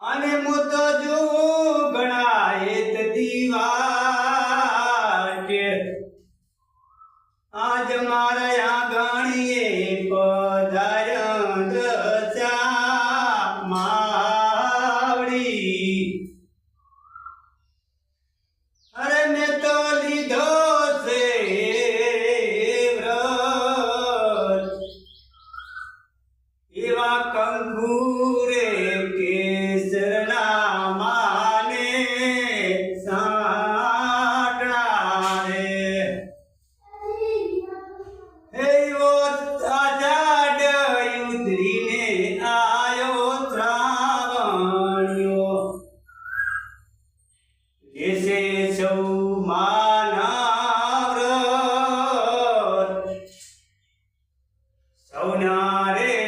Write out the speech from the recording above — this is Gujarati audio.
અને મુ તો જોઉં ઘણા હેત દીવાટે આજ મારા આંગણીએ પધાર્યો દશા માવડી અરે મેં તો લીધો છે વ્રત એવા કંકુરે કેસરના માને સાંટણા રે એવો આજાડ ઉતરી